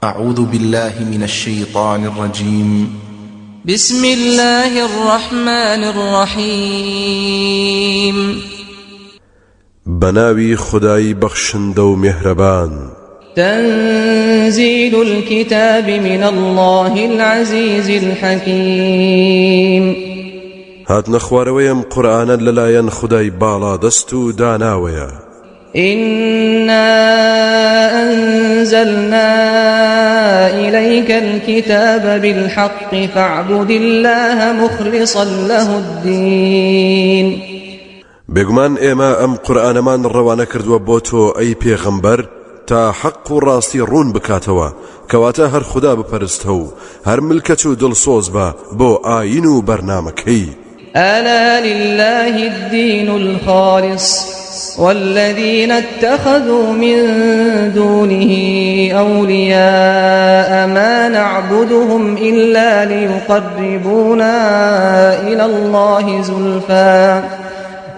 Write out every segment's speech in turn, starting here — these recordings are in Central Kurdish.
أعوذ بالله من الشيطان الرجيم. بسم الله الرحمن الرحيم. بناوي خداي بخشندو مهربان. تنزيل الكتاب من الله العزيز الحكيم. هات نخوارويم قرآنا للاين خداي بالا دستو داناويا. إنا أنزلنا إليك الكتاب بالحق فاعبد الله مخلصا له الدين. بێگومان ئێمە ئەم قورئانەمان ڕەوانە کردووە بۆ تۆ ئەی پێغەمبەر تا حەق و ڕاستی ڕوون بکاتەوە کەواتە هەر خوددا بپەرستە و هەر ملکەت و دڵسۆز بە بۆ ئاین و بەرنامەکەی. ألا لله الدين الخالص والذين اتخذوا من دونه أولياء ما نعبدهم إلا ليقربونا إلى الله زلفى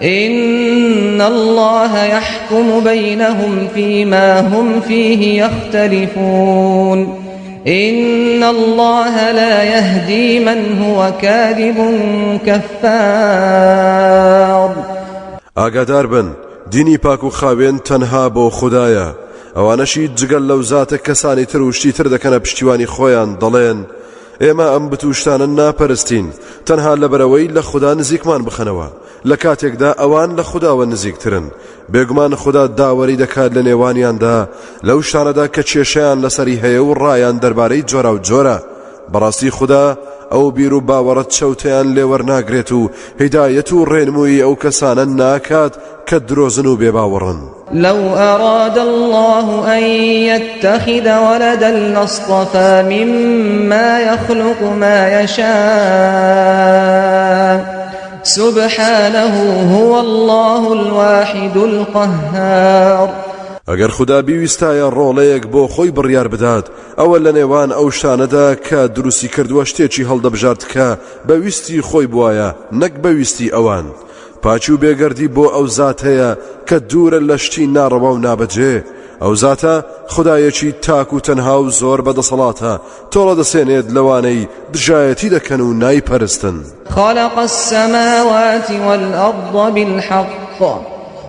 إن الله يحكم بينهم فيما هم فيه يختلفون إن الله لا يهدي من هو كاذب كفار. ئاگادار بن دینی پاک و خاوێن تەنها بۆ خوددایە ئەوانەشی جگەل لەو زاتە کەسانی تر و شتی تر دەکەنە پشتیوانی خۆیان دەڵێن ئێمە ئەم بتوشتانە ناپەرستین تەنها لەبەرەوەی لە خوددا نزیکمان بخەنەوە لە کاتێکدا ئەوان لە خودداوە نزیکترن بێگومان خوددا داوەری دەکات لە نێوانیاندا لەو شتانەدا کە کێشەیان لەسەری هەیە و ڕایان دەربارەی جۆرا و جۆرە بەڕاستی خوددا ئەو بیر و باوەڕەت چەوتیان لێوەرناگرێت و هیدایەت و ڕێنمووی ئەو کەسانە ناکات کە درۆزن و بێباوەڕن. لو أراد الله أن يتخذ ولدا لاصطفى مما يخلق ما يشاء سبحانه هو الله الواحد القهار. ئەگەر خوددا بیویستایە ڕۆڵەیەک بۆ خۆی بڕیار بدات ئەوە لە نێوان ئەو شتانەدا کە دروستی کردووە شتێکی هەڵدەبژارد کە بەویستی خۆی بوایە نەک بەویستی ئەوان پاچی و بێگەردی بۆ ئەو زات هەیە کە دوورە لە شتی ناڕەوا و نابەجێ ئەو زاتە خودایەکی تاک و تەنها و زۆر بەدەسەڵاتە تۆڵە دەسێنێت لەوانەی دژایەتی دەکەن و نایپەرستن. خلق السماوات والأرض بالحق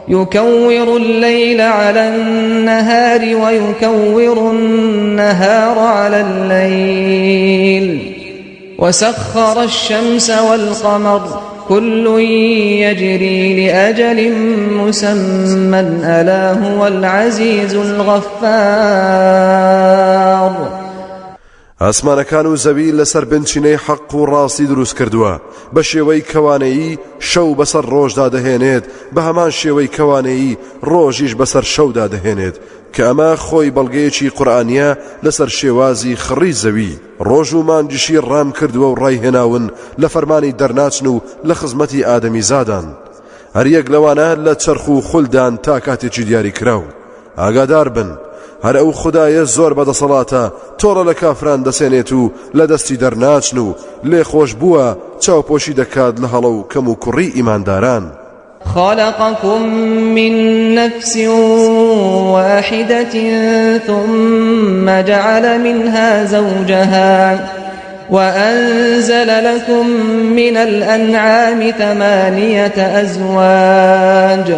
يكور الليل على النهار ويكور النهار على الليل وسخر الشمس والقمر كل يجري لأجل مسمى ألا هو العزيز الغفار. ئاسمانەکان و زەوی لەسەر بنچینەی حەق و ڕاستی دروست کردووە بە شێوەی کەوانەیی شەو بەسەر ڕۆژدا دەهێنێت بە هەمان شێوەی کەوانەیی ڕۆژیش بەسەر شەودا دەهێنێت کە ئەمە خۆی بەڵگەیەکی قورئانیە لەسەر شێوازی خڕی زەوی ڕۆژ و مانگیشی ڕام کردووە و ڕایهێناون لە فەرمانی دەرناچن و لە خزمەتی ئادەمی زادان هەر یەک لەوانە لە چەرخ و خولدان تا کاتێکی دیاری کراو. ئاگادار بن هەر ئەو خودایە زۆر بەدەسەڵاتە تۆڕە لە کافران دەسێنێت و لە دەستی دەرناچن و لێخۆش بووە چاوپۆشی دەکات لە هەڵە و کەم و کوڕی ئیمانداران. خلقكم من نفس واحدة ثم جعل منها زوجها وأنزل لكم من الأنعام 8 أزواج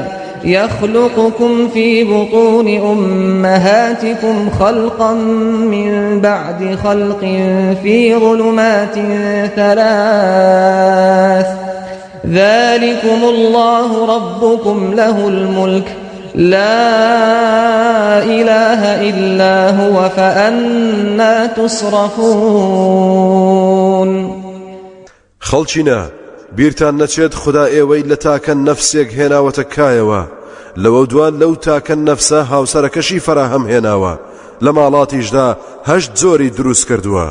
يخلقكم في بطون أمهاتكم خلقا من بعد خلق في ظلمات 3 ذلكم الله ربكم له الملك لا إله إلا هو فأنا تصرفون. خەڵچینە بیرتان نەچێت خوددا ئێوەی لە تاکە نەفسێک هێناوەتە کایەوە لەوە دوان لەو تاکە نەفسە هاوسەرەکەشی فەراهەم هێناوە لە ماڵاتیشدا 8 جۆری دروست کردووە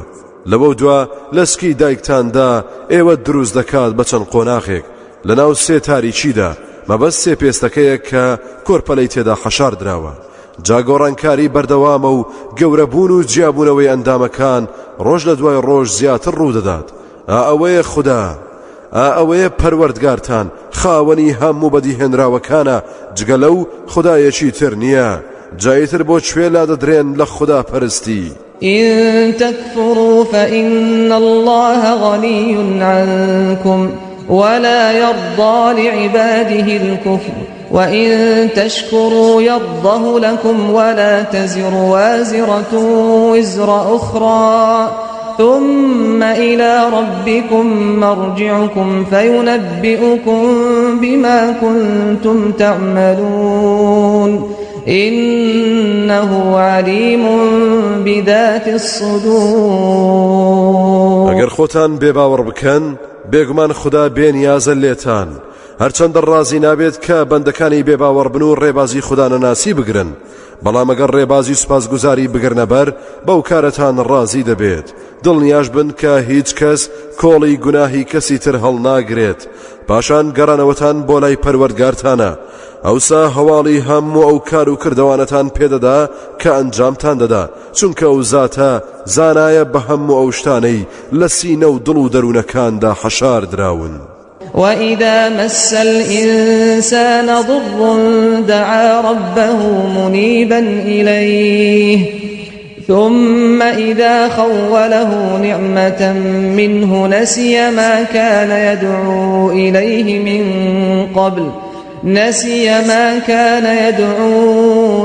لەوە دوا لەسکی دایکتاندا ئێوە دروست دەکات بە چەند قۆناغێک لەناو 3 تاریچیدا مەبەست 3 پێستەکەیە کە کۆرپەلەی تێدا حەشار دراوە جاگۆڕانکاری بەردەوامە و گەورەبوون و جیابوونەوەی ئەندامەکان ڕۆژ لە دوای ڕۆژ زیاتر ڕوودەدات. ئەوەیە خوددا ئەوەیە پەروەردگارتان خاوەنی هەموو بەدیهێنراوەکانە جگە لەو خودایەکی تر نییە جایتر بۆ کوێ لا دەدرێن لە خوددا پەرستی. إن تكفروا فإن الله غني عنكم ولا يرضى لعباده الكفر وإن تشكروا يرضه لكم ولا تزر وازرة وزر أخرى ثم إلى ربكم مرجعكم فينبئكم بما كنتم تعملون إنه عليم بذات الصدور. ئەگەر خۆتان بێباوەڕ بکەن بێگومان خدا بێنیازە لێتان هەرچەندە ڕازی نابێت کە بەندەکانی بێباوەڕ بن و ڕێبازی خدا نەناسی بگرن بەڵام ئەگەر ڕێبازی سوپاسگوزاری بگرنە بەر بەو کارەتان ڕازی دەبێت دڵنیاش بن کە هیچ کەس کۆڵی گوناهی کەسی تر هەڵناگرێت پاشان گەڕانەوەتان بۆ لای پەروەردگارتانە ئەوسا هەواڵی هەموو ئەو کار و کردەوانەتان پێدەدا کە ئەنجامتان دەدا چونکە ئەو زاتە زانایە بە هەموو ئەو شتانەی لە سینە و دڵ و دەروونەکاندا حەشار دراون. وإذا مس الإنسان ضر دعا ربه منيبا إليه ثم إذا خوله نعمة منه نسي ما كان يدعو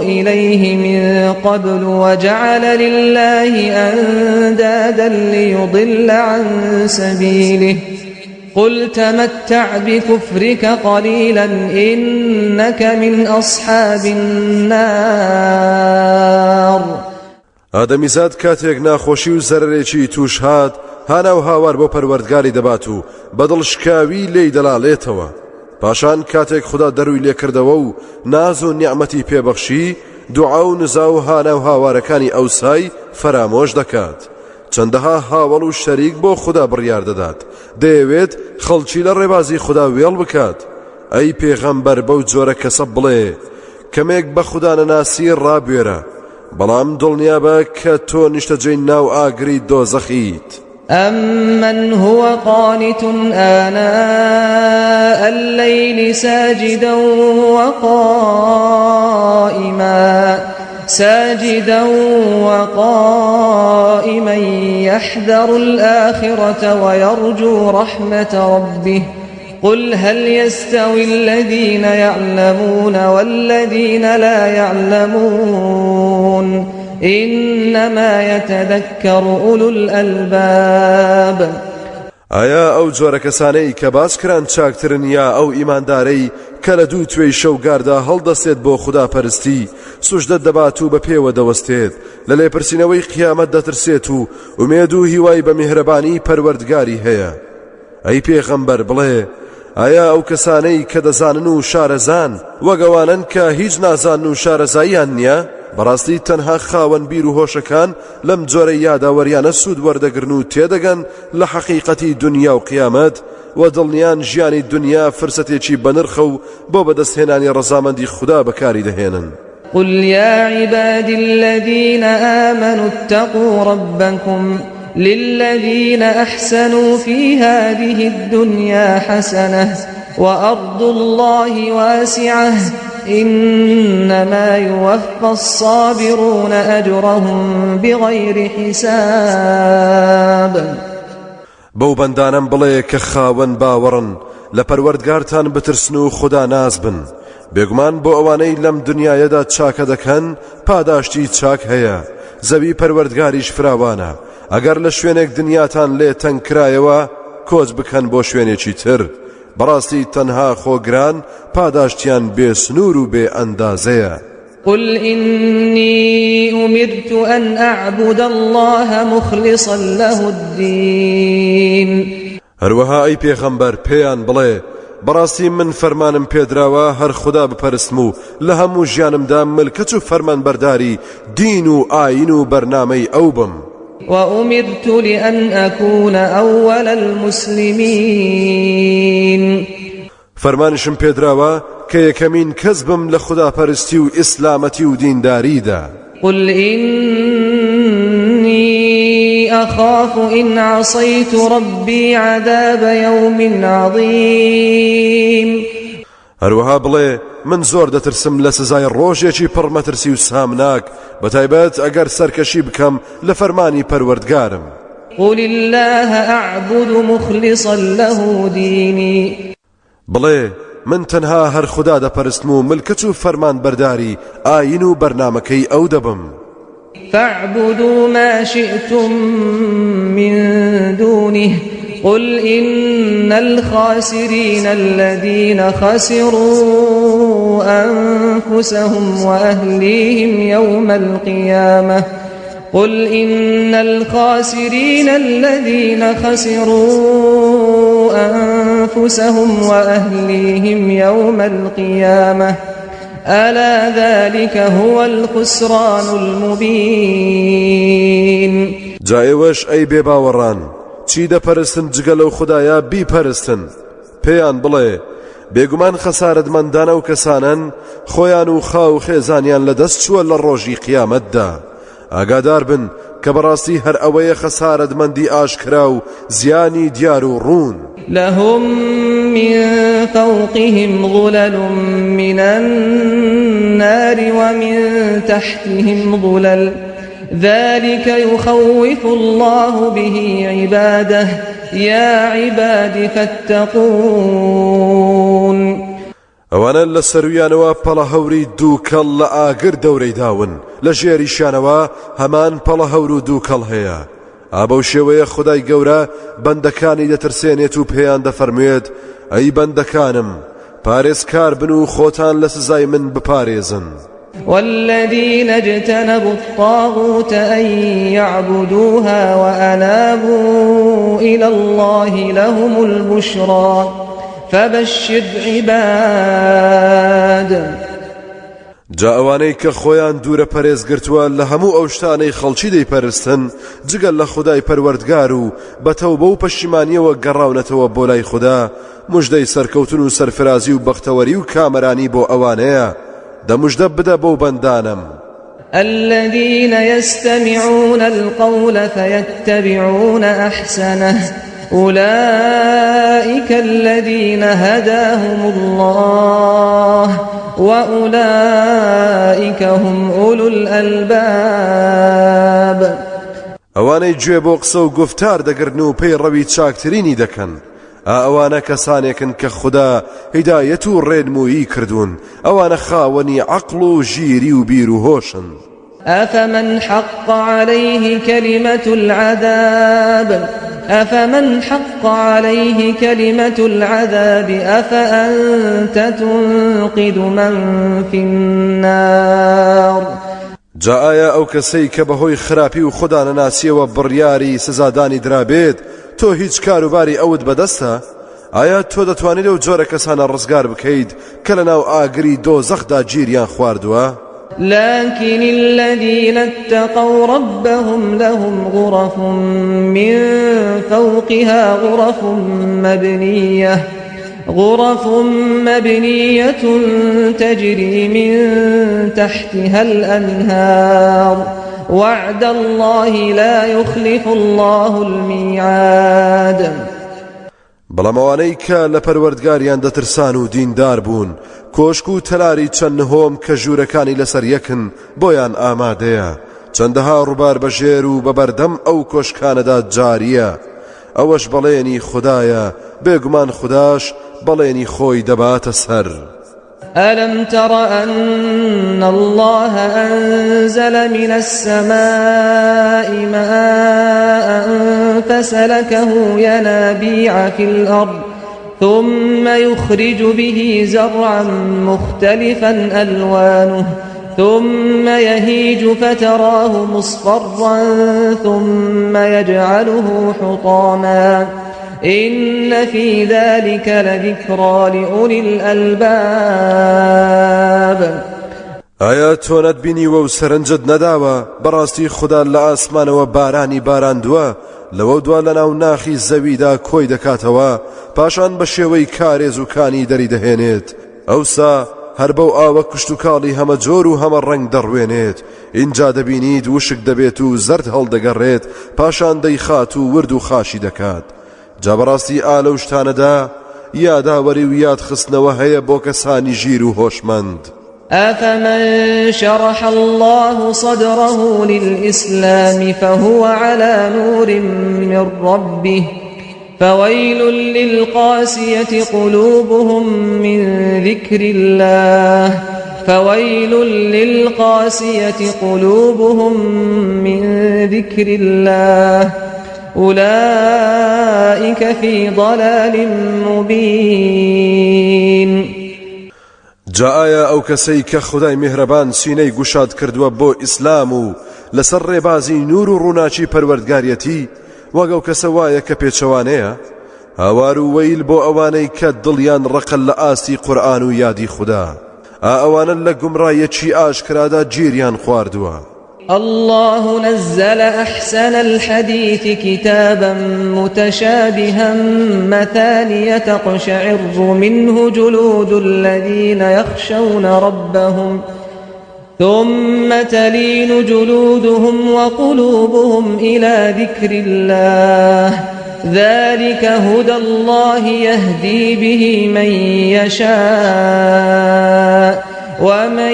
إليه من قبل وجعل لله أندادا ليضل عن سبيله قل تمتع بكفرك قليلا إنك من أصحاب النار. ئادەمیزاد کاتێک ناخۆشی و زەرێکی توش هات هانا و هاوار بۆ پەروەردگاری دەبات و بەدڵشکاوی لێی دەلاڵێتەوە پاشان کاتێک خدا دەروی لێکردەوە و ناز و نیعمەتی پێبەخشی دوعا و نزا و هانا و هاوارەکانی ئەوسای فرامۆش دەکات چەندەها هاوڵ و شەریک بۆ خدا بڕیار دەدات دەیەوێت خەڵکی لە ڕێبازی خدا وێڵ بکات ئەی پێغەمبەر بەو جۆرە کەسە بڵێ کەمێک بە خدا نەناسی ڕابوێرە بەڵام دڵنیابە کە تۆ نیشتەجێی ناو ئاگری دۆزەخیت. أمن هو قانت آناء الليل ساجدا وقائما يحذر الآخرة ويرجو رحمة ربه قل هل يستوي الذين يعلمون والذين لا يعلمون إنما يتذكر أولو الألباب. ئایا ئەو جۆرە کەسانەی کە باس کران چاکترن یا ئەو ئیماندارەی کە لە دوو توێی شەوگاردا هەڵدەستێت بۆ خوداپەرستی سوژدەت دەبات و بە پێوە دەوەستێت لە لێپرسینەوەی قیامەت دەترسێت و ئومێد و هیوای بە میهرەبانی پەروەردگاری هەیە. ئەی پێغەمبەر بڵێ ئایا ئەو کەسانەی کە دەزانن و شارەزان وەگەوانن کە هیچ نازان و شارەزاییان نییە بەڕاستی تەنها خاوەن بیر و هۆشەکان لەم جۆرە یاداوەریانە سوود وەردەگرن و تێدەگەن لە حەقیقەتی دنیا و قیامەت و دڵنیان ژیانی دنیا فرسەتێکی بەنرخە و بۆ بەدەستهێنانی ڕەزامەندی خوددا بەکاری دەهێنن. قل يا عبادي الذين آمنوا اتقوا ربكم للذين أحسنوا في هذه الدنيا حسنة وأرض الله واسعة إنما يوفى الصابرون أجرهم بغير حساب. بەو بەندانم بڵێ کە خاوەن باوەڕن لە پەروەردگارتان بترسن و خدا ناز بن بێگومان بۆ ئەوانەی لەم دنیایەدا چاکە دەکەن پاداشتی چاک هەیە زەوی پەروەردگاریش فراوانە ئەگەر لە شوێنێک دنیاتان لێ تەنگ کرایەوە کۆچ بکەن بۆ شوێنێکی تر بەڕاستی تەنها خۆگران پاداشتیان بێ سنوور و بێ ئەندازەیە. قل إني أمرت أن أعبد الله مخلصا له الدين. هەروەها ئەی پێغەمبەر پێیان بڵێ بەڕاستی من فەرمانم پێدراوە هەر خوددا بپەرستم و لە هەموو ژیانمدا ملکەت و فەرمانبەرداری دین و ئاین و بەرنامەی ئەو بم. وأمرت لأن أكون أول المسلمين. فەرمانشم پێدراوە کە یەکەمین کەس بم لە خوداپەرستی و ئیسلامەتی و دینداریدا. قل إني أخاف إن عصيت ربي عذاب يوم عظيم. هەروەها بڵێ من زۆر دەترسم لە سزای ڕۆژێکی پڕمەترسی و سامناک بەتایبەت ئەگەر سەرکەشی بکەم لە فەرمانی پەروەردگارم. قل الله أعبد مخلصا له ديني بڵێ من تەنها هەر خوددا دەپەرستم و ملکەت و فەرمان بەرداری ئاین و بەرنامەکەی ئەو دەبم. فاعبدوا ما شئتم من دونه قل إن الخاسرين الذين خسروا أنفسهم وأهليهم يوم القيامة قل إن الخاسرين الذين خسروا أنفسهم وأهليهم يوم القيامة ألا ذلك هو الخسران المبين. جایوش ئەی بێباوەڕان چی دەپەرستن جگە لەو خودایە بیپەرستن پێیان بڵێ بێگومان خەسارەتمەندانە و کەسانن خۆیان و خاو خێزانیان لەدەست چووە لە ڕۆژی قیامەتدا. ئاگادار بن کە بەڕاستی هەر ئەوەیە خەسارەتمەندی ئاشکرا و زیانی دیار و ڕوون. لهم من فوقهم ظلل من النار ومن تحتهم ظلل ذلك يخوف الله به عباده يا عباد فاتقون. ئەوانە لە سەرویانەوە پەڵە هەوری دووکەڵ لە ئاگر دەورەی داون لە ژێریشانەوە هەمان پەڵە هەور و دووکەڵ هەیە. ئابەو شێوەیە خودای گەورە بەندەکانی دەترسێنێت و پێیان دەفەرموێت ئەی بەندەکانم پارێزکار بن و خۆتان لە سزای من بپارێزن. والذين اجتنبوا الطاغوت أن يعبدوها وأنابوا إلى الله لهم البشرى فبشر عباد. جا ئەوانەی کە خۆیان دوورە پەرێزگرتووە لە هەموو ئەو شتانەی خەڵکی دەیپەرستن جگەل لە خودای پەروەردگار و بەتەوبە و پەشیمانیەوە گەڕاونەتەوە بۆ لای خوددا موژدەی سەرکەوتن و سەرفرازی و بەختەوەری و کامەرانی بۆ ئەوانەیە. دەموژدە بدە بەو بەندانم الذين يستمعون القول فيتبعون أحسنه أولئك الذين هداهم الله وأولئك هم أولو الألباب. ئەوانەی گوێ بۆ قسە و گفتار دەگرن و پێی ڕەوی چاکترینی دەکەن ئەوانە کەسانێکن کە خوددا هیدایەت و ڕێنمویی کردوون ئەوانە خاوەنی عەقڵ و ژیری و بیر و هۆشن. أفمن حق عليه كلمة العذاب أفأنت تنقذ من في النار. جا ئایا ئەو کەسەی کە بەهۆی خراپی و خوددا نەناسیەوە بڕیاری سزادانی درابێت تۆ هیچ کاروباری ئەوت بەدەستە؟ ئایا تۆ دەتوانیت ئەو جۆرە کەسانە ڕزگار بکەیت کە لە ناو ئاگری دۆزەخدا گیریان خواردووە؟ لكن الذين اتقوا ربهم لهم غرف من فوقها غرف مبنية تجري من تحتها الأنهار وعد الله لا يخلف الله الميعاد. بەڵامەوانەی کە لە پەروەردگاریان دەترسان و دیندار بوون کۆشک و تەلاری چەند هۆم کە ژوورەکانی لەسەر یەکن بۆیان ئامادەیە چەندەها ڕووبار بەژێر و بەبەردەم ئەو کۆشکانەدا جاریە. ئەوەش بەڵێنی خودایە بێگومان خوداش بەڵێنی خۆی دەباتە سەر. ألم تر أن الله أنزل من السماء ماء فسلكه ينابيع في الأرض ثم يخرج به زرعا مختلفا ألوانه ثم يهيج فتراه مصفرا ثم يجعله حطاما إن في ذلك لذكرى لأولي الألباب. ئایا تۆ نەتبینیوە و سەرنجت نەداوە بەڕاستی خوددا لە ئاسمانەوە بارانی باراندووە لەوە دوا لە ناو ناخی زەویدا کۆی دەکاتەوە پاشان بە شێوەی کارێز و کانی دەری دەهێنێت ئەوسا هەر بەو ئاوە کشت و کاڵی هەمە جۆر و هەمە ڕەنگ دەڕوێنێت اینجا دەبینیت وشک دەبێت و زەرد هەڵدەگەڕێت پاشان دەیخات و ورد و خاشی دەکات. جا بەڕاستی ئالە و شتانەدا یاداوەری و یادخستنەوە هەیە بۆ کەسانی ژیر و هۆشمەند. أفمن شرح الله صدره للإسلام فهو على نور من ربه فويل للقاسية قلوبهم من ذكر الله فويل للقاسية قلوبهم من ذكر الله أولئك في ضلال مبين. جاء ئەو کەسەی کە خودای میهرەبان سینەی گوشاد کردووە بۆ ئیسلام و لەسەر ڕێبازی نور و ڕووناچی پەروەردگاریەتی وەک ئەو کەسە وایە کە پێچەوانەیە هاوار و وەیل بۆ ئەوانەی کە دڵیان ڕقل لە ئاستی قورئان و یادی خوددا ئەوانە لە گومڕایەکی ئاشکرادا گیریان خواردووە. الله نزل أحسن الحديث كتابا متشابها مثانية تقشعر منه جلود الذين يخشون ربهم ثم تلين جلودهم وقلوبهم إلى ذكر الله ذلك هدى الله يهدي به من يشاء ومن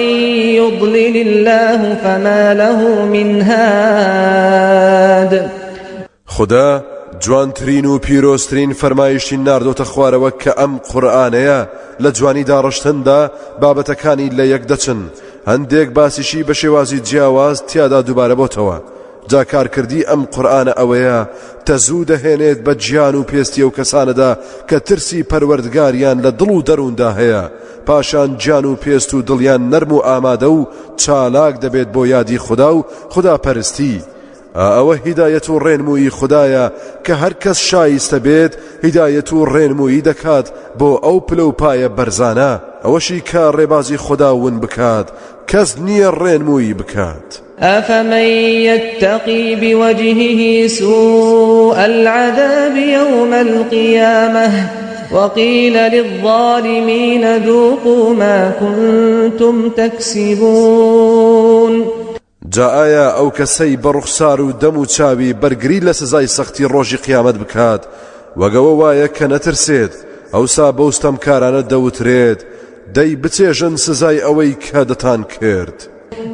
يضلل الله فما له من هاد. خدا جوانترین و پیرۆسترین فەرمایشتی ناردۆتە خوارەوە کە ئەم قورئانەیە لە جوانیدا ڕشتندا بابەتەکانی لە یەک دەچن هەندێک باسیشی بە شێوازی جیاواز تیادا دووبارە بۆتەوە. جا کارکردی ئەم قورئانە ئەوەیە تەزوو دەهێنێت بە گیان و پێستی ئەو کەسانەدا کە ترسی پەروەردگاریان لە دڵ و دەرووندا هەیە پاشان گیان و پێست و دڵیان نەرم و ئامادە و چالاک دەبێت بۆ یادی خوددا و خوداپەرستی. ئەوە هیدایەت و ڕێنمووی خوددایە کە هەر کەس شایستە بێت هیدایەت و ڕێنمووی دەکات بۆ ئەو پلە و پایە بەرزانە ئەوەشی کە ڕێبازی خوددا ون بکات کەس نییە ڕێنمووی بکات. أفمن يتقي بوجهه سوء العذاب يوم القيامة وقيل للظالمين ذوقوا ما كنتم تكسبون. جاء ئەو کەسەی بەڕوخسار و دەم و چاوی بەرگری لە سزای سەختی ڕۆژی قیامەت بکات وەگەوە وایە کە نەترسێت ئەوسا بەوستەم کارانە دەوترێت دەی بچێژن سزای ئەوەی کە دەتان کرد.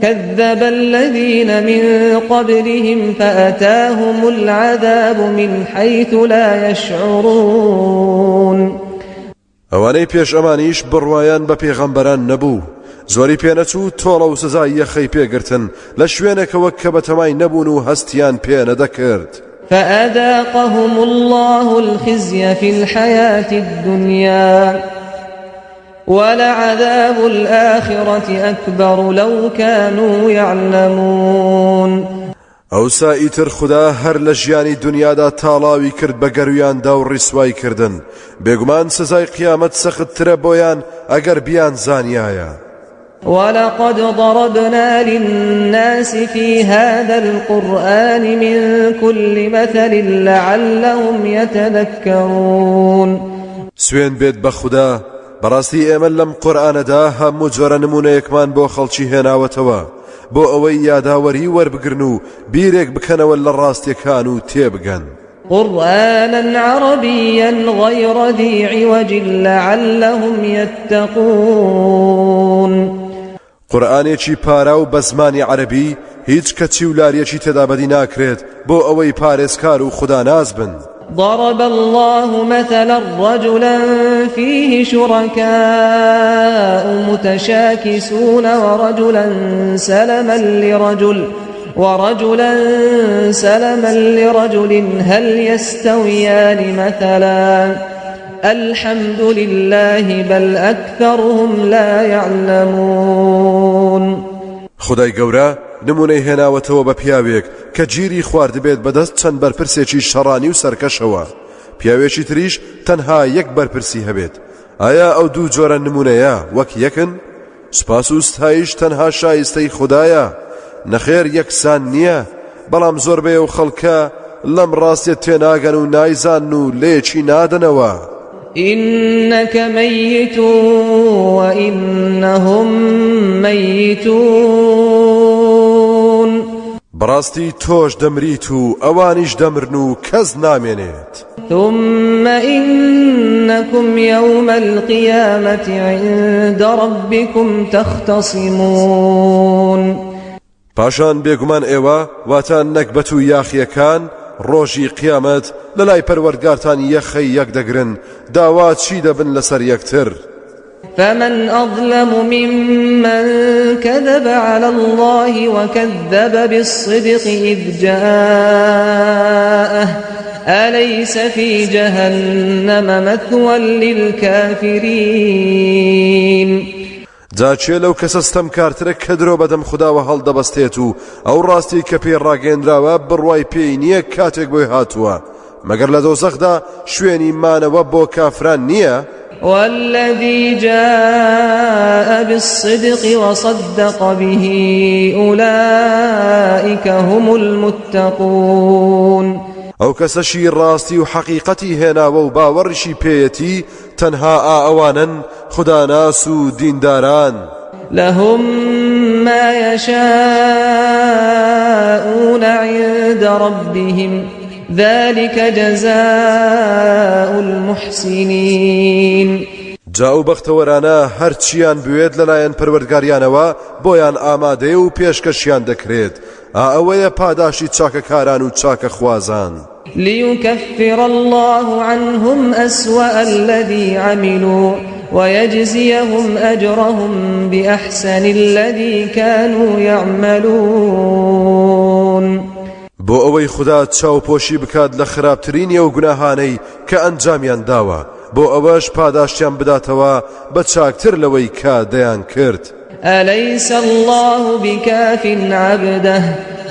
كذب الذين من قبلهم فأتاهم العذاب من حيث لا يشعرون. ئەوانەی پێش ئەمانیش بڕوایان بە پێغەمبەران نەبوو زۆری پێنەچوو تۆڵە و سزای یەخەی پێگرتن لە شوێنێکەوە کە بەتەمای نەبوون و هەستیان پێ نەدەکرد. فأذاقهم الله الخزي في الحياة الدنيا ولعذاب الآخرة أكبر لو كانوا يعلمون. ئەوسا ئیتر خوددا هەر لە ژیانی دنیادا تاڵاوی کرد بە گەرویاندا و ڕیسوای کردن بێگومان سزای قیامەت سەختترە بۆیان ئەگەر بیان زانیایە. ولقد ضربنا للناس في هذا القرآن من كل مثل لعلهم يتذكرون. سوێن بێت بە خوددا بەڕاستی ئێمە لەم قورئانەدا هەموو جۆرە نمونەیەکمان بۆ خەڵکی هێناوەتەوە بۆ ئەوەی یاداوەری وەربگرن و بیرێک بکەنەوە لە ڕاستیەکان و تێبگەن. قرآنا عربيا غير ذي عوج لعلهم يتقون. قورئانێکی پارا و بە زمانی عەرەبی هیچ کەچی و لاریەکی تێدا بەدی ناکرێت بۆ ئەوەی پارێزکار و خوداناز بن. ضرب الله مثلا رجلا فيه شركاء متشاكسون ورجلا سلما لرجل هل يستويان مثلا الحمد لله بل أكثرهم لا يعلمون. خدای گەورە نمونەی هێناوەتەوە بە پیاوێک کە گیری خواردبێت بەدەست چەند بەرپرسێکی شەڕانی و سەرکەشەوە پیاوێکی تریش تەنها یەک بەرپرسی هەبێت ئایا ئەو دوو جۆرە نمونەیە وەک یەکن؟ سپاس و ستایش تەنها شایستەی خوددایە نەخێر یەکسان نییە بەڵام زۆربەی ئەو خەڵکە لەم ڕاستیە تێناگەن و نایزان و لێکی نادەنەوە. إنك ميت وإنهم ميتون. بەڕاستی تۆش دەمریت و ئەوانیش دەمرن و کەس نامێنێت. ثم إنكم يوم القيامة عند ربكم تختصمون. پاشان بێگومان ئێوە واتان نەکبەت و یاخیەکان ڕۆژی قیامەت لەلای پەروەردگارتان یەخەی یەک دەگرن داوا چی دەبن لەسەر یەکتر. فمن أظلم ممن كذب على الله وكذب بالصدق إذ جاءه أليس في جهنم مثوى للكافرين. جاچێ لەو کەسە ستەمکارترە کە درۆ بەدەم خودداوە هەڵدەبەستێت و ئەو ڕاستی کە پێ ڕاگەیەندراوە بڕوای پێی نییە کاتێک بۆی هاتووە مەگەر لە دۆزەخدا شوێنی مانەوە بۆ کافران نییە. والذي جاء بالصدق وصدق به أولئك هم المتقون. ئەو کەسەشی ڕاستی و حەقیقەتی هێناوە و باوەڕیشی پێیەتی تەنها ئەوانن خوداناس و دینداران. لهم ما يشاءون عند ربهم ذلك جزاء المحسنين. جاو بەختەوەرانە هەرچیان بوێت لەلایەن پەروەردگاریانەوە بۆیان ئامادەیە و پێشکەشیان دەکرێت. ئەوەیە پاداشی چاکەکاران و چاکەخوازان. ليكفر الله عنهم أسوأ الذي عملوا ويجزيهم أجرهم بأحسن الذي كانوا يعملون. بۆ ئەوەی خوددا چاوپۆشی بکات لە خراپترین و گوناهانەی کە ئەنجامیان داوە بۆ ئەوەش پاداشتیان بداتەوە بە چاکتر لەوەی کە دەیان کرد. أليس الله بكاف عبده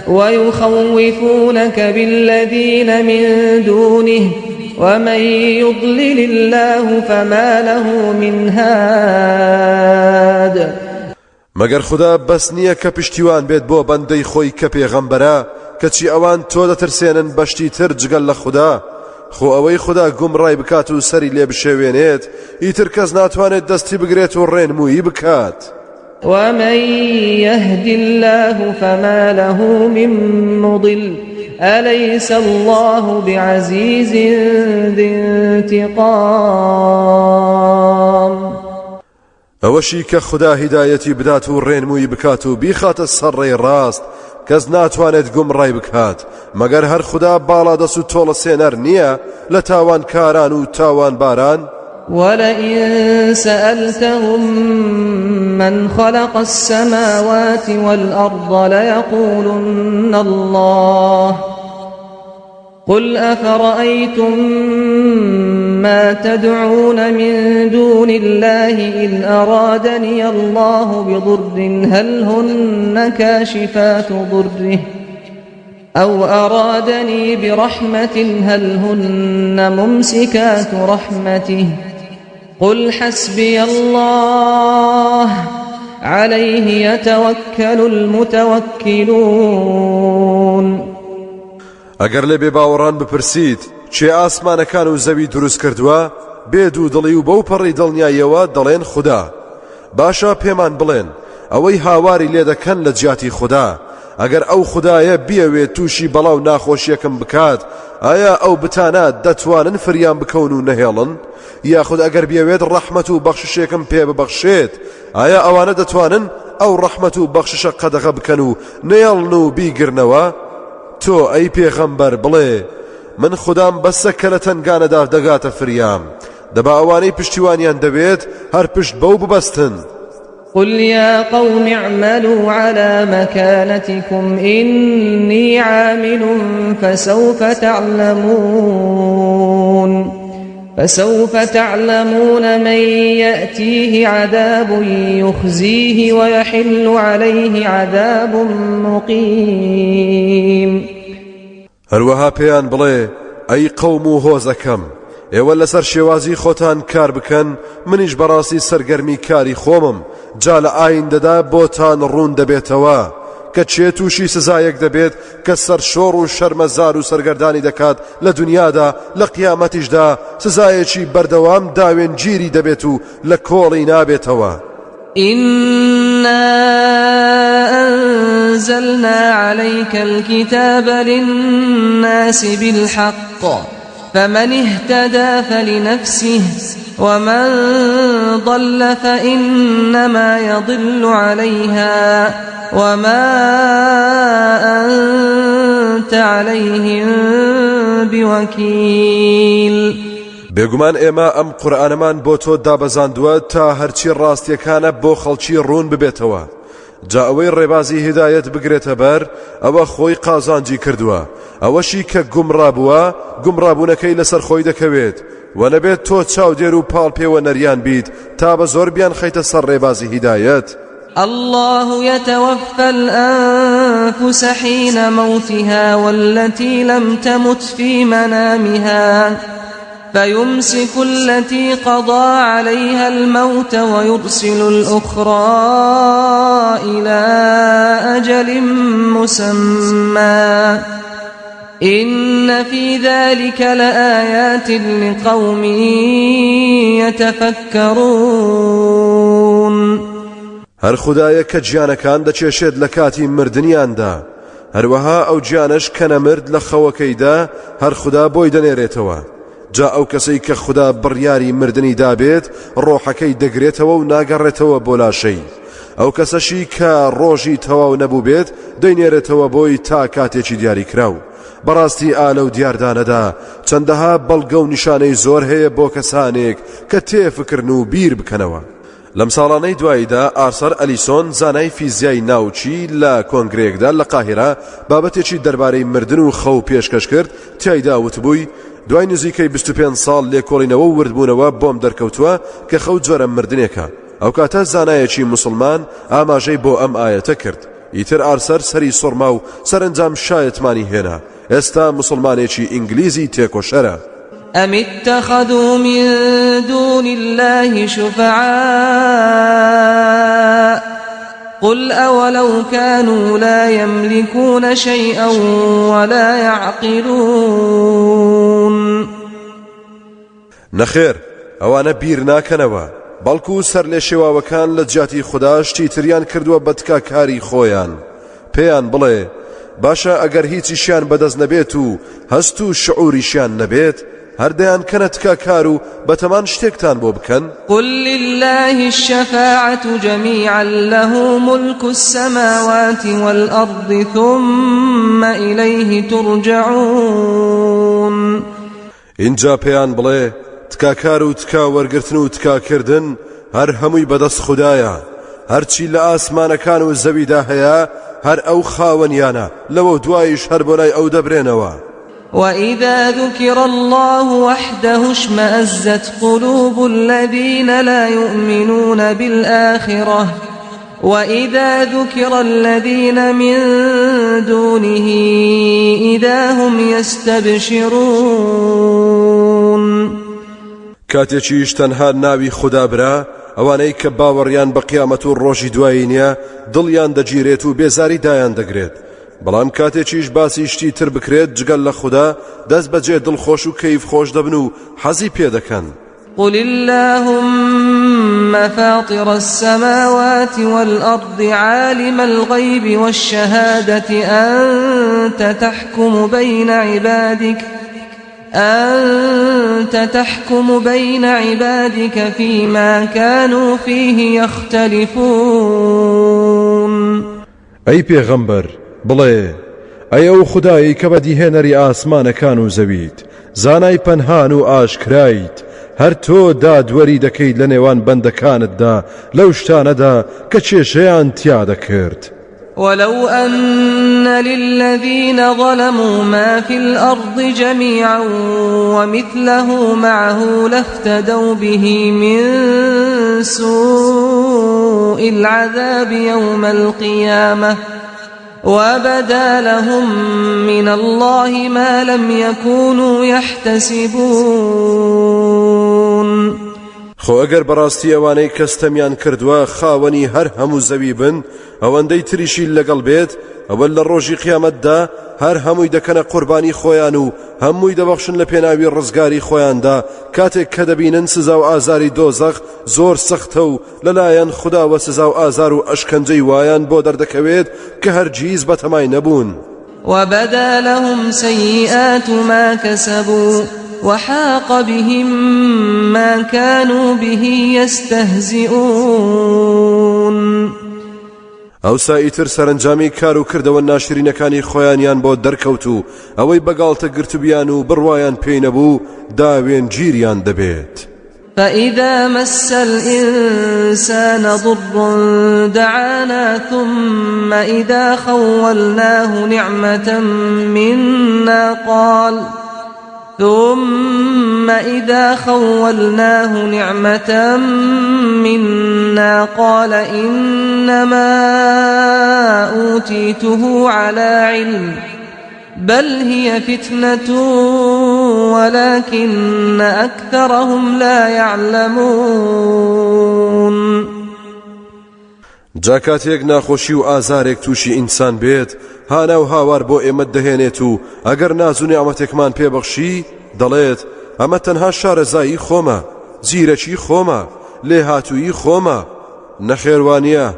ويخوفونك بالذين من دونه ومن يضلل الله فما له من هاد. مەگەر خوددا بەس نییە کە پشتیوان بێت بۆ بەندەی خۆی کە پێغەمبەرە کەچی ئەوان تۆ دەترسێنن بەشتی تر جگەل لە خوددا خۆ ئەوەی خوددا گومڕای بکات و سەری لێ بشێوێنێت ئیتر کەس ناتوانێت دەستی بگرێت و ڕێنمویی بکات. ومن يهد الله فما له من مضل أليس الله بعزيز ذي انتقام. ئەوەشی کە خوددا هیدایەتی بدات و ڕێنمویی بکات و بیخاتە سەرڕێی ڕاست کەس ناتوانێت گومڕای بکات مەگەر هەر خوددا باڵادەست و تۆڵە سێنەر نییە لە تاوان کاران و تاوان باران. ولئن سألتهم من خلق السماوات والأرض ليقولن الله قل أفرأيتم ما تدعون من دون الله إن أرادني الله بضر هل هن كاشفات ضره أو أرادني برحمة هل هن ممسكات رحمته قل حسبي الله عليه يتوكل المتوكلون. ئەگەر لە بێباوەڕان بپرسیت چێ ئاسمانەکان و زەوی دروست کردووە بێد و دڵی و بەو پەڕی دڵنیاییەوە دەڵێن خوددا. باشە پێمان بڵێن ئەوەی هاواری لێ دەکەن لە جیاتی خوددا ئەگەر ئەو خوددایە بیەوێت تووشی بەڵاو ناخۆشیەکەم بکات ئایا ئەو بتانە دەتوانن فریان بکەون و نەهێڵن یاخود ئەگەر بیەوێت ڕەحمەت و بەخششێکم پێ ببەخشێت ئایا ئەوانە دەتوانن ئەو ڕەحمەت و بەخششە قەدەغە بکەن و نەهێڵن و بیگرنەوە؟ تۆ ئەی پێغەمبەر بڵێ من خوددام بەسە کە لە تەنگانەدا دەگاتە فریام دەبا ئەوانەی پشتیوانیان دەبێت هەر پشت بەو ببەستن. قل يا قوم اعملوا على مكانتكم إني عامل فسوف تعلمون من يأتيه عذاب يخزيه ويحل عليه عذاب مقيم. هەروەها پێیان بڵێ ئەی قەوم و هۆزەکەم ئێوە لەسەر شێوازی خۆتان کار بکەن منیش بەڕاستی سەرگەرمی کاری خۆمم جا لە ئایندەدا بۆتان ڕوون دەبێتەوە کە چێ تووشی سزایەک دەبێت کە سەرشۆڕ و شەرمەزار و سەرگەردانی دەکات لە دنیادا لە قیامەتیشدا سزایەکی بەردەوام داوێنگیری دەبێت و لە کۆڵی نابێتەوە. إنا أنزلنا عليك الكتاب للناس بالحق فمن اهتدى فلنفسه ومن ضل فإنما يضل عليها وما أنت عليهم بوكيل. بێگومان ئێمە ئەم قورئانەمان بۆ تۆ دابەزاندووە تا هەرچی ڕاستیەکانە بۆ خەڵکی ڕوون ببێتەوە. جا ئەوەی ڕێبازی هیدایەت بگرێتە بەر ئەوە خۆی قازانجی کردووە، ئەوەشی کە گومڕابووە گومڕابوونەکەی لەسەر خۆی دەکەوێت و نەبێت تۆ چاودێر و پاڵ پێوە نەریان بیت تا بە زۆر بیان خەیتە سەر ڕێبازی هیدایەت. الله يتوفى الأنفس حين موتها والتي لم تمت في منامها فيمسك التي قضى عليها الموت ويرسل الأخرى إلى أجل مسمى إن في ذلك لآيات لقوم يتفكرون. هەر خودایە کە گیانەکان دەچێشێت لە کاتی مردنیاندا، هەروەها ئەو گیانەش کە نەمرد لە خەوەکەیدا هەر خوددا بۆی دەنێرێتەوە. جا ئەو کەسەی کە خوددا بڕیاری مردنی دابێت ڕۆحەکەی دەگرێتەوە و ناگەڕێتەوە بۆ لاشەی، ئەو کەسەشی کە ڕۆژی تەواو نەبوو بێت دەینێرێتەوە بۆی تا کاتێکی دیاری کراو. بەڕاستی ئالە و دیاردانەدا چەندەها بەڵگە و نیشانەی زۆر هەیە بۆ کەسانێک کە تێفکردن و بیر بکەنەوە. لەم ساڵانەی دواییدا ئارسەر ئەلیسۆن زانای فیزیای ناوچی لە کۆنگرێکدا لە قاهیرە بابەتێکی دەربارەی مردن و خەو پێشکەش کرد. تیایدا وتبووی دوای نزیکەی 25 ساڵ لێکۆڵینەوە و وردبوونەوە بۆم دەرکەوتووە کە خەو جۆرە مردنێکە. ئەو کاتە زانایەکی مسلمان ئاماژەی بۆ ئەم ئایەتە کرد. ئیتر ئارسەر سەری سۆڕما و سەرنجام شایەتمانی هێنا. ئێستا مسلمانێکی ئینگلیزی تێکۆشەرە. أم اتخذوا من دون الله شفعاء قل أولو كانوا لا يملكون شيئا ولا يعقلون. نەخێر ئەوانە بیر ناکەنەوە، بەڵکو سەر لێ شێواوەکان لە جیاتی خوددا شتی تریان کردووە بە تکاکاری خۆیان. پێیان بڵێ باشە ئەگەر هیچیشیان بەدەست نەبێت و هەست و شعوریشیان نەبێت هەردەیان کەنە تکاکار و بەتەمان شتێکتان بۆ بکەن. قل لله الشفاعة جميعا له ملك السماوات والأرض ثم إليه ترجعون. اینجا پێیان بڵێ تکاکار و تکا وەرگرتن و تکاکردن هەر هەمووی بەدەست خوددایە، هەرچی لە ئاسمانەکان و زەویدا هەیە هەر ئەو خاوەنیانە، لەوە دوایش هەر بۆ لای ئەو دەبرێنەوە. وإذا ذكر الله وحده اشمأزت قلوب الذين لا يؤمنون بالآخرة وإذا ذكر الذين من دونه إذا هم يستبشرون. کاتێکیش تەنها ناوی خوددا برا ئەوانەی کە باوەڕیان بە قیامەت و ڕۆژی دوایی نییە دڵیان دەگیرێت و بێزاری دایان دەگرێت. بەڵام کاتێکیش باسی شتی تر بکرێت جگەل لە خوددا دەست بەجێ دڵخۆش و کەیف خۆش دەبن و حەزی پێ دەکەن. قل اللهم فاطر السماوات والأرض عالم الغيب والشهادة أنت تحكم بين عبادك فيما كانوا فيه يختلفون. ئەی پێغەمبەر بڵێ ئەو خودایی کە بەدیهێنەری ئاسمانەکان و زەویت، زانای پەنهان و ئاشکرایت، هەر تۆ دادوەری دەکەیت لە نێوان بەندەکانتدا لەو شتانەدا کە کێشەیان تیا دەکرد. ولو أن للذين ظلموا ما في الأرض جميعا ومثله معه لافتدوا به من سوء العذاب يوم القيامة وبدا لهم من الله ما لم يكونوا يحتسبون. خۆ ئەگەر بەڕاستی ئەوانەی کەستەمیان کردووە خاوەنی هەر هەموو زەوی بن ئەوەندەی تریشی لەگەڵ بێت ئەوە لە ڕۆژی قیامەتدا هەر هەمووی دەکەنە قوربانی خۆیان و هەمووی دەبەخشن لە پێناوی ڕزگاری خۆیاندا کاتێک کە دەبینن سزا و ئازاری دۆزەخ زۆر سەختە و لەلایەن خوداوە سزا و ئازار و ئەشکەنجەی وایان بۆ دەردەکەوێت کە هەرگیز بەتەمای نەبوون. وبدا لهم سيئات ما كسبوا وحاق بهم ما كانوا به يستهزئون. ئەو سائیتر سەرنجامی کار و کردەوە ناشرینەکانی خۆیانیان بۆ دەرکەوت و ئەوەی بەگاڵتە گرتبیان و بڕوایان پێی نەبوو داوێن گیریان دەبێت. فإذا مس الإنسان ضر دعانا ثم إذا خولناه نعمة منا قال إنما أوتيته على علم بل هي فتنة ولكن أكثرهم لا يعلمون. جاکاتێک ناخۆشی و ئازارێک تووشی ئینسان بێت هانا و هاوار بۆ ئێمە دەهێنێت و ئەگەر ناز و نیعمەتێکمان پێبەخشی دەڵێت ئەمە تەنها شارەزایی خۆمە، زیرەکی خۆمە، لێهاتووی خۆمە. نەخێوانیە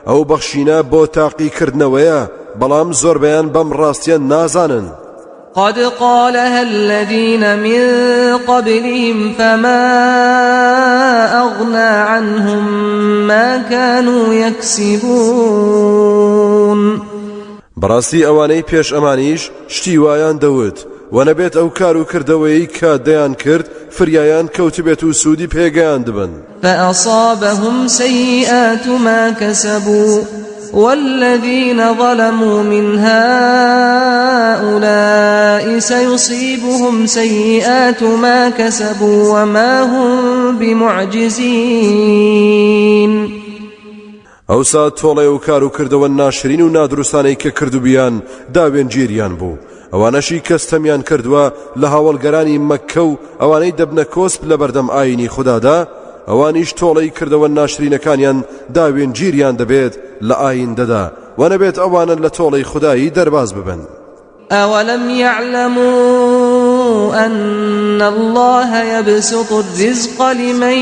ئەو بەخشینە بۆ تاقیکردنەوەیە بەڵام زۆربەیان بەم ڕاستیان نازانن. قد قالها الذين من قبلهم فما أغنى عنهم ما كانوا يكسبون. بەڕاستی ئەوانەی پێش ئەمانیش شتی وایان دەوت و نەبێت ئەو کار و کردەوەی کە دەیان کرد فریایان کەوتبێت و سوودی پێگەیان دبن. فأصابهم سيئات ما كسبوا والذين ظلموا من هؤلاء سيصيبهم سيئات ما كسبوا وما هم بمعجزين. ئەوسا تۆڵێ و کار و کردەوە ناشرین و نادروستانەی کە کردوبیان داوێن گیریان بوو. ئەوانەشی کەستەمیان کردووە لە هاوڵگەرانی مەککە و ئەوانەی دەبنە کۆسپ لە بەردەم ئاینی خودادا ئەوانیش تۆڵەی کردەوە ناشرینەکانیان داوێن گیریان دەبێت لە ئایندەدا و نەبێت ئەوانە لە تۆڵەی خودایی دەرباز ببن. أولم يعلموا أن الله يبسط الرزق لمن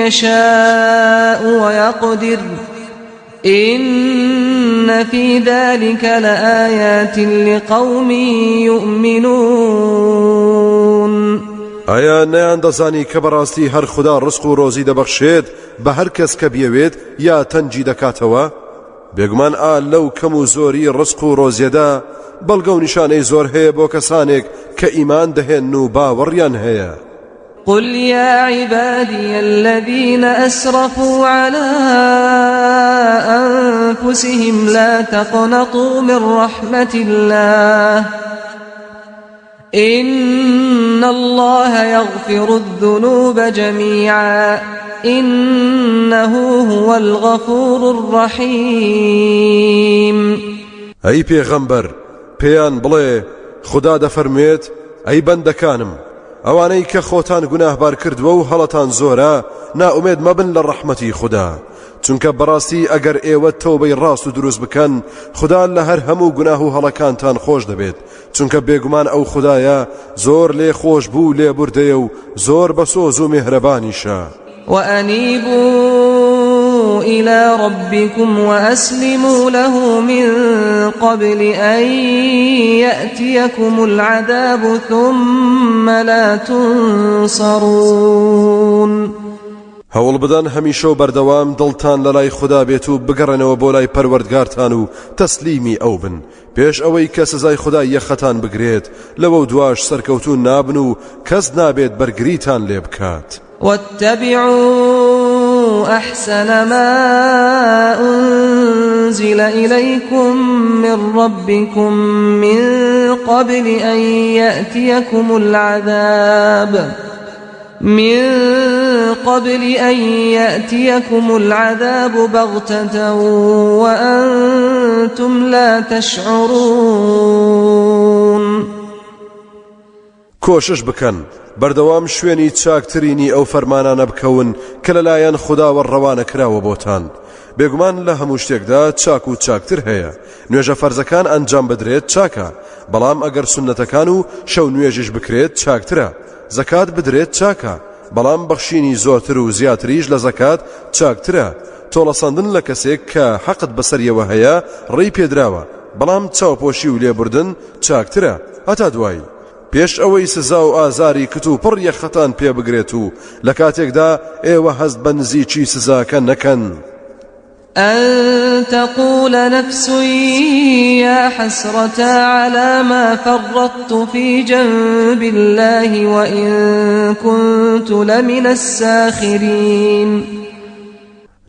يشاء ويقدر إن في ذلك لآيات لقوم يؤمنون. ئایا نەیان دەزانی کە بەڕاستی هەر خوددا ڕزق و ڕۆزی دەبەخشێت بە هەر کەس کە بیەوێت یا تەنجی دەکاتەوە؟ بێگومان لەو کەم و زۆری ڕزق و ڕۆزیەدا بەڵگە و نیشانەی زۆر هەیە بۆ کەسانێک کە ئیمان دەهێن و باوەڕیان هەیە. قل يا عبادي الذين أسرفوا على أنفسهم لا تقنطوا من رحمة الله إن الله يغفر الذنوب جميعا إنه هو الغفور الرحيم. أي پیغمبر پیان بڵێ خدا دەفەرمێت ئەی بەندەکانم ئەوانەی کە خۆتان گوناهبار کردووە و هەڵەتان زۆرە نائومێد مەبن لە ڕەحمەتی خوددا چونکە بەڕاستی ئەگەر ئێوە تەوبەی ڕاست و دروست بکەن خوددا لە هەر هەموو گوناه و هەڵەکانتان خۆش دەبێت چونکە بێگومان ئەو خوددایە زۆر لێ خۆش بوو لێبوردەیە و زۆر بەسۆز و میهرەبانیشە. وأنيبوا إلى ربكم وأسلموا له من قبل أن يأتيكم العذاب ثم لا تنصرون. هەوڵ بدەن هەمیشە و بەردەوام دڵتان لە لای خوددا بێت و بگەڕێنەوە بۆ لای پەروەردگارتان و تەسلیمی ئەو بن پێش ئەوەی کە سزای خوددا یەخەتان بگرێت لەوە دواش سەرکەوتون نابن و کەس نابێت بەرگریتان لێ بکات. واتبعوا أحسن ما أنزل إليكم من ربكم من قبل أن يأتيكم العذاب بغتة وأنتم لا تشعرون. کۆشش بکەن بەردەوام شوێنی چاکترینی ئەو فەرمانانە بکەون کە لەلایەن خوداوە ڕەوانە کراوە بۆتان. بێگومان لە هەموو شتێکدا چاک و چاکتر هەیە. نوێژە فەرزەکان ئەنجام بدرێت چاکە، بەڵام ئەگەر سونەتەکان و شەو نوێژش بکرێت چاکترە. زەکات بدرێت چاکە، بەڵام بەخشینی زۆرتر و زیاتریش لە زەکات چاکترە. تۆڵەساندن لە کەسێک کە حەقت بەسەریەوە هەیە ڕێی پێدراوە، بەڵام چاوپۆشی و لێبوردن چاکترە هەتا دوایی، پێش ئەوەی سزا و ئازاری کت و پڕ یەخەتان پێ بگرێت و لە کاتێکدا ئێوە هەست بە نزیکی سزاکە نەکەن. أن تقول نفس يا حسرة على ما فرطت في جنب الله وإن كنت لمن الساخرين.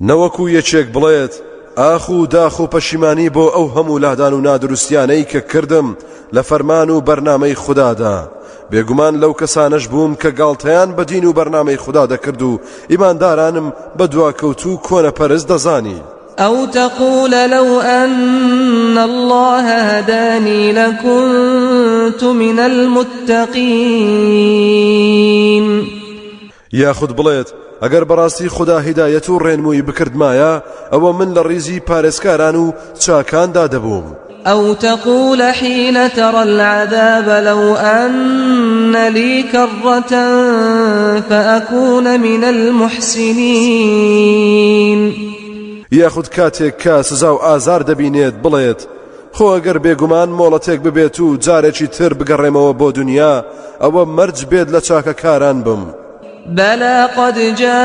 نەوەکو یەکێک بڵێت ئاخ و داخ و پەشیمانی بۆ ئەو هەموو لادان و نادروستیانەی کە کردم لە فەرمان و بەرنامەی خودادا. بێگومان لەو کەسانەش بووم کە گاڵتەیان بە دین و بەرنامەی خوددا دەکرد و ئیماندارانم بە دواکەوت و کۆنەپەرست دەزانی. أو تقول لو أن الله هداني لكنت من المتقين. یاخود بڵێت ئەگەر بەڕاستی خوددا هیدایەت و ڕێنمووی بکردمایە ئەوە من لە ڕیزی پارێزکاران و چاکاندا دەبووم. أو تقول حين ترى العذاب لو أن لي كرة فأكون من المحسنين. یاخود کاتێک کە سزا و ئازار دەبینێت بڵێت خۆ ئەگەر بێگومان مۆڵەتێک ببێت و جارێکی تر بگەڕێمەوە بۆ دنیا ئەوە مەرج بێت لە چاکەکاران بم. بلى قد جاءتك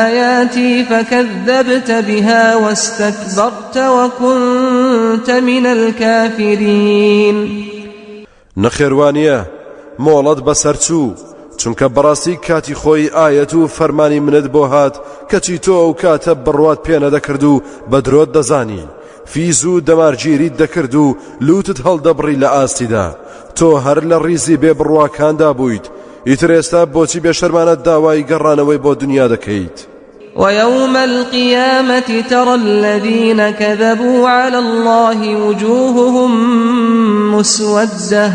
آياتي فكذبت بها واستكبرت وكنت من الكافرين. نەخێوانیە مۆڵەت بەسەرچوو، چونکە بەڕاستی کاتی خۆی ئاەت و فەرمانی منت بۆ هات کەچی تۆ ئەو کاتە بڕوات پێ نەدەکرد و بە درۆت دەزانی، فیز و دەمارگیریت دەکرد و لوتت هەڵدەبڕی لە ئاستیدا، تۆ هەر لە ڕیزی بێ بڕواکاندا بوویت. ئیتر ئێستا بۆچی بێشەرمانە داوای گەڕانەوەی بۆ دنیا دەکەیت؟ ويوم القيامة ترى الذين كذبوا على الله وجوههم مسودة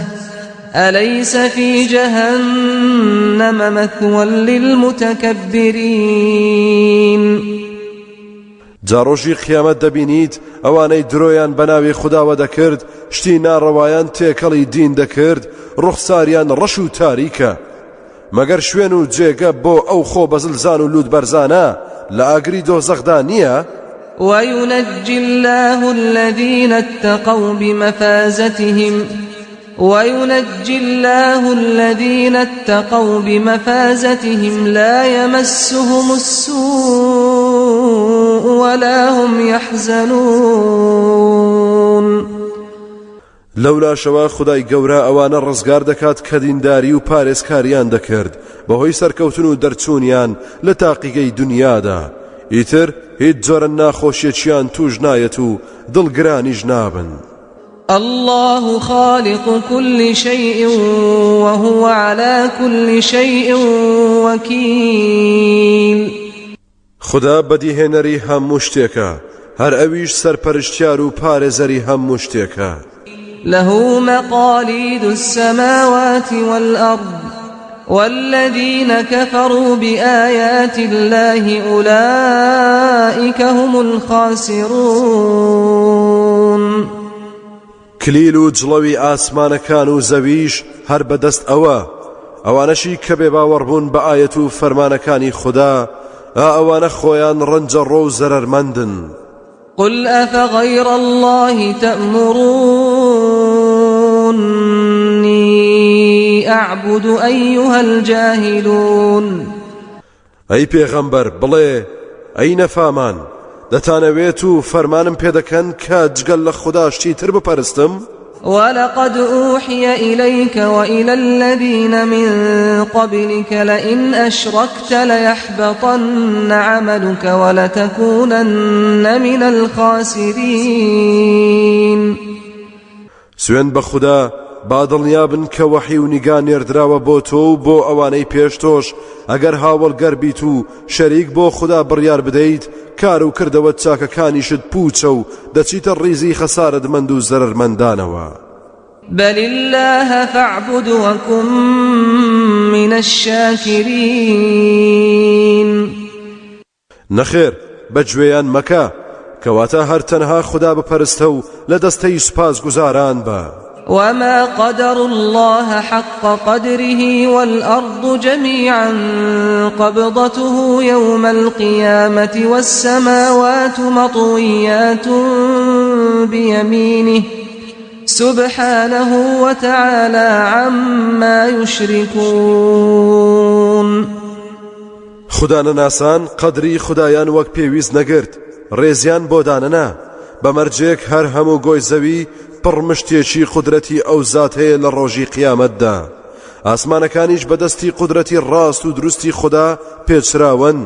أليس في جهنم مثوى للمتكبرين. جاڕۆژی قیامەت دەبینیت ئەوانەی درۆیان بەناوی خوداوە دەکرد، شتی ناڕەوایان تێکەڵی دین دەکرد، ڕوخساریان ڕەش و تاریکە. مەگەر شوێن و جێگە بۆ ئەو خۆ بەزلزان و لوود بەرزانە لە ئاگری دۆزەخدا نییە؟ وينجي الله الذين اتقوا بمفازتهم لا يمسهم السوء ولا هم يحزنون. لەولا شەوە خودای گەورە ئەوانە ڕزگار دەکات کە دینداری و پارێزکاریان دەکرد بەهۆی سەرکەوتن و دەرچوونیان لە تاقیگەی دنیادا. ئیتر هیچ جۆرە ناخۆشیەکیان توش نایەت و دڵگرانیش نابن. الله خالق كل شيء وهو على كل شيء وكيل. خدا بەدیهێنەری هەموو شتێکە، هەر ئەویش سەرپەرشتیار و پارێزەری هەموو شتێکە. له مقاليد السماوات والأرض والذين كفروا بآيات الله أولئك هم الخاسرون. کلیل و جڵەوی ئاسمانەکان و زەویش هەر بەدەست ئەوانەشی کە بێ باوەڕبوون بە ئاەت و فەرمانەکانی خوددا ئەوانە خۆیان ڕەنجە ڕۆ و زەرەرمەندن. قل أفغير الله تأمروني أعبد أيها الجاهلون. ئەی پێغەمبەر بڵێ ئەی نەفامان دەتانەوێت و فەرمانم پێدەکەن کە جگەل لە خوددا شتی تر بپەرستم؟ ولقد أوحي إليك وإلى الذين من قبلك لئن أشركت ليحبطن عملك ولتكونن من الخاسرين. سوێن بە خوددا با دڵنیابن کە وەحی و نیگا نێردراوە بۆ تۆ و بۆ ئەوانەی پێش تۆش ئەگەر هاوڵگەر بیت و شەریک بۆ خوددا بڕیار بدەیت کار و کردەوە چاکەکانیشت پوچە و دەچیتە ڕیزی خەسارەتمەند و زەرەرمەندانەوە. بل الله فاعبد وكن من الشاكرين نخير بجويان مكا كواتا هر تنها خدا بپرستو لدستي سپاس گزاران با وما قدر الله حق قدره والأرض جميعا قبضته يوم القيامة والسماوات مطويات بيمينه سبحانه وتعالى عما يشركون خدا ناسان قدری خدایان وەک پێویست نەگرت ڕێزیان بۆ دانەنا بەمەرجێک هەر هەموو گۆی زەوی پڕمشتێکی قودرەتی ئەو زات هەیە لە ڕۆژی قیامەتدا ئاسمانەکانیش بەدەستی قودرەتی ڕاست و دروستی خدا پێچراون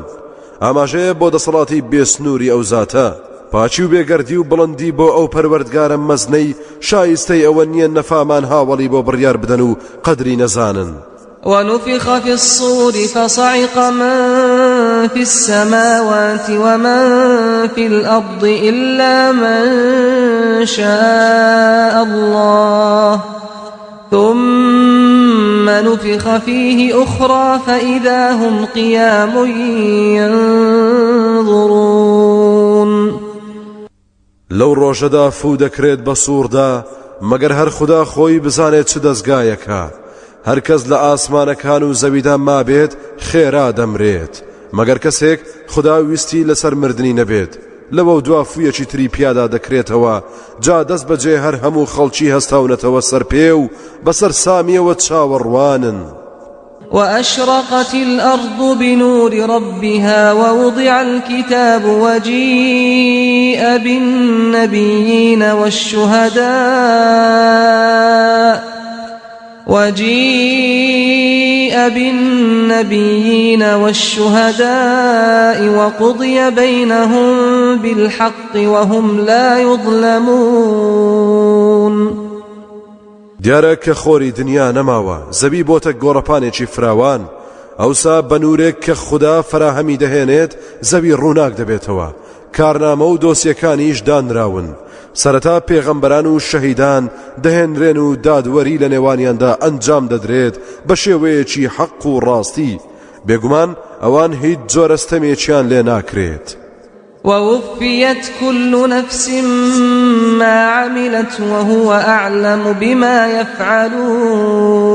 ئاماژەیە بۆ دەسەڵاتی بێسنووری ئەو زاتە پاچی و بێگەردی و بڵندی بۆ ئەو پەروەردگارە مەزنەی شایستەی ئەوە نییە نەفامان هاوڵی بۆ بڕیار بدەن و قەدری نەزانن ونفخ في الصور فصعق من في السماوات ومن في الأرض إلا من شاء الله ثم نفخ فيه أخرى فإذا هم قيام ينظرون لو ڕۆژەدا فو دەکرێت بە سووردا مەگەر هەر خدا خۆی بزانێت چ دەستگایەکە هەر کەس لە ئاسمانەکان و زەویدا مابێت خێرا دەمرێت مەگەر کەسێک خدا ویستی لەسەر مردنی نەبێت لەوە دوا فویەکی تری پیادا دەکرێتەوە جا دەست بەجێ هەر هەموو خەڵکی هەستاونەتەوە سەر پێ و بەسەر سامیەوە چاوەڕوانن وأشرقت الأرض بنور ربها ووضع الكتاب وجيء بالنبيين والشهداء وقضي بينهم بالحق وهم لا يظلمون دیارە کە خۆری دنیا نەماوە زەوی بۆتە گۆڕەپانێکی فراوان ئەوسا بە نورێک کە خوددا فراهەمی دەهێنێت زەوی ڕووناک دەبێتەوە کارنامە و دۆسیەکانیش دانراون سەرەتا پێغەمبەران و شەهیدان دەهێنرێن و دادوەری لە نێوانیاندا ئەنجام دەدرێت بە شێوەیەکی حەق و ڕاستی بێگومان ئەوان هیچ جۆرەستەمێکیان لێ ناکرێت ووفيت كل نفس ما عملت وهو أعلم بما يفعلون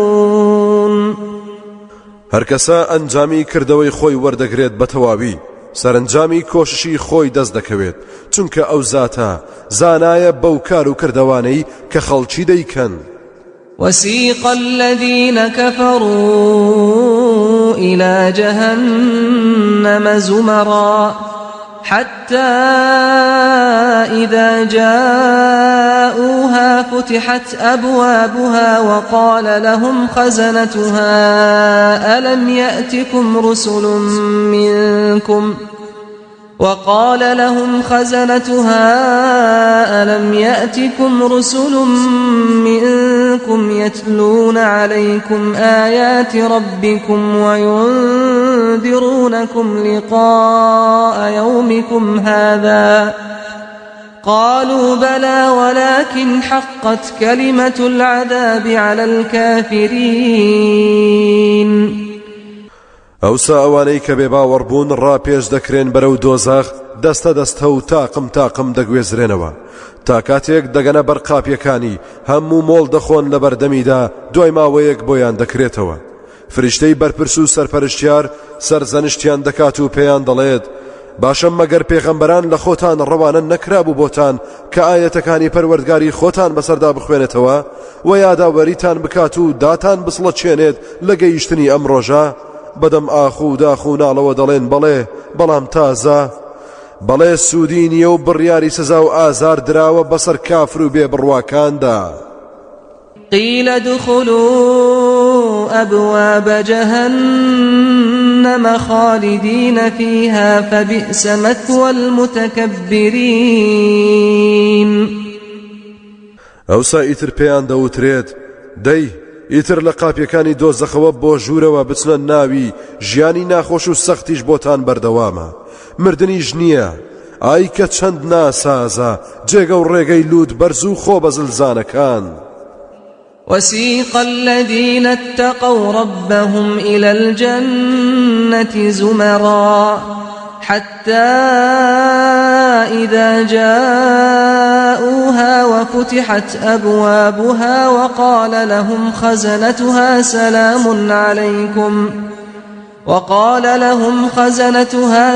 هەر کەسە ئەنجامی کردەوەی خۆی وەردەگرێت بە تەواوی سەرنجامی کۆششی خۆی دەست دەکەوێت چونکە ئەو زاتە زانایە بەو کار و کردەوانەی کە خەڵکی دەیکەن وسيق الذين كفروا إلى جهنم زمرا حتى إذا جاءوها فتحت أبوابها وقال لهم خزنتها ألم يأتكم رسل منكم يتلون عليكم آيات ربكم وينذرونكم لقاء يومكم هذا قالوا بلى ولكن حقت كلمة العذاب على الكافرين ئەوسا ئەوانەی کە بێباوەڕبوون ڕاپێش دەکرێن بەرەو دۆزەخ دەستە دەستە و تاقم دەگوێزرێنەوە تا کاتێک دەگەنە بەر قاپیەکانی هەموو مۆڵ دەخۆن لە بەردەمیدا دوای ماوەیەک بۆیان دەکرێتەوە فریشتەی بەرپرس و سەرپەرشتیار سەرزەنشتیان دەکات و پێیان دەڵێت باشە مەگەر پێغەمبەران لە خۆتان ڕەوانە نەکرابوو بۆتان کە ئاەتەکانی پەروەردگاری خۆتان بەسەردا بخوێنێتەوە و یاداوەریتان بکات و داتان بسڵەتچێنێت لە گەیشتنی ئەم ڕۆژە بەدەم ئاخ و داخ و ناڵەوە دەڵێن بەڵێ بەڵام تازە بەڵێ سوودی نییە و بڕیاری سزا و ئازار دراوە بەسەر کافر و بێبڕواکاندا قيل ادخلوا أبواب جهنم خالدين فيها فبئس مثوى المتكبرين ئەوسا ئیتر پێیان دەوترێت دەی ئیتر لە قاپیەکانی دۆزەخەوە بۆ ژوورەوە بچنە ناوی ژیانی ناخۆش و سەختیش بۆتان بەردەوامە مردنیش نییە ئای کە چەند ناسازە جێگە و ڕێگەی لوود بەرز و خۆ بە زلزانەکان وسيق الذين اتقوا ربهم إلى الجنة زمرا حتى إذا جاءوها وفتحت أبوابها وقال لهم خزنتها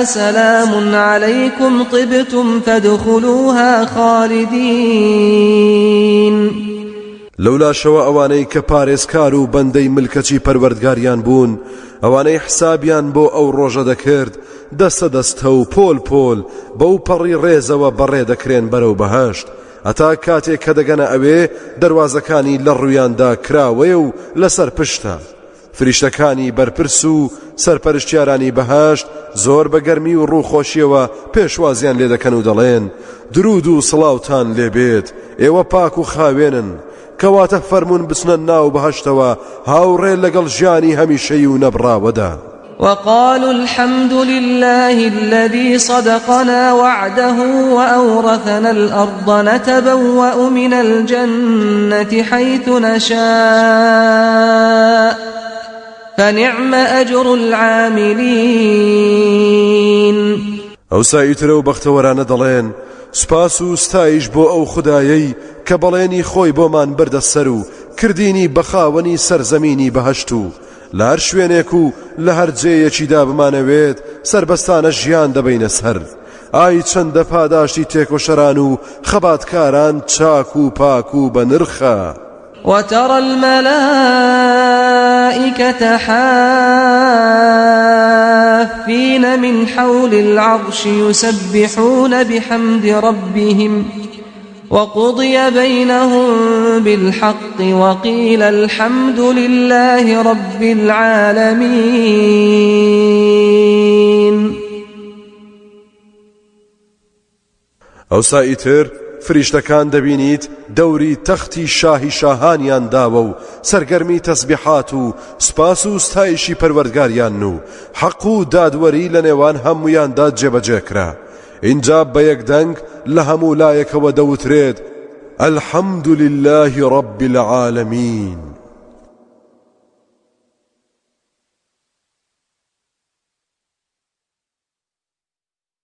سلام عليكم طبتم فادخلوها خالدين. لولا شەوە ئەوانەی کە پارێزکار و بەندەی ملکەچی پەروەردگاریان بوون، ئەوانەی حسابیان بۆ ئەو ڕۆژە دەکرد، دەستە دەستە و پۆل پۆل بەو پەڕی ڕێزەوە بەڕێ دەکرێن بەرەو بەهەشت، هەتا کاتێک کە دەگەنە ئەوێ دەواازەکانی لە ڕوویاندا کراوەیە و لەسەر پشتە. فریشتەکانی بەرپرس و سەرپەرشتیارانی بەهەشت زۆر بە گەرمی و ڕووخۆشیەوە پێشوازیان لێ دەکەن و دەڵێن: درود و سڵاوتان لێبێت، ئێوە پاک و خاوێنن، کەواتە فەرمون بچنە ناو بەهەشتەوە هاوڕێ لەگەڵ ژیانی هەمیشەیی و نەبڕاوەدا. وقالوا الحمد لله الذي صدقنا وعده وأورثنا الأرض نتبوأ من الجنة حيث نشاء فنعم أجر العاملين. ئەو سایترە و بەختەوەرانە دەڵێن: سپاس و ستایش بۆ ئەو خودایەی کە بەڵێنی خۆی بۆمان بردە سەر و کردینی بەخاوەنی سەرزەمینی بەهەشت و لە هەر شوێنێک و لە هەر جێیەکیدا بمانەوێت سربەستانە ژیان دەبەینە سەر. ئای چەندە پاداشتی تێکۆشەران و خەباتکاران چاک و پاک و بەنرخە. وترى الملائكة حافين من حول العرش يسبحون بحمد ربهم وقضي بينهم بالحق وقيل الحمد لله رب العالمين. ئەو سایتر فریشتەکان دەبینیت دەوری تەختی شاهی شاهانیان داوە و سەرگەرمی تەسبیحات و سپاس و ستایشی پەروەردگاریان و حەق و دادوەری لە نێوان هەموویاندا جێبەجێکرا. اینجا بە یەکدەنگ لە هەموو لایەکەوە دەوترێت: الحەمد لله رب العالمین.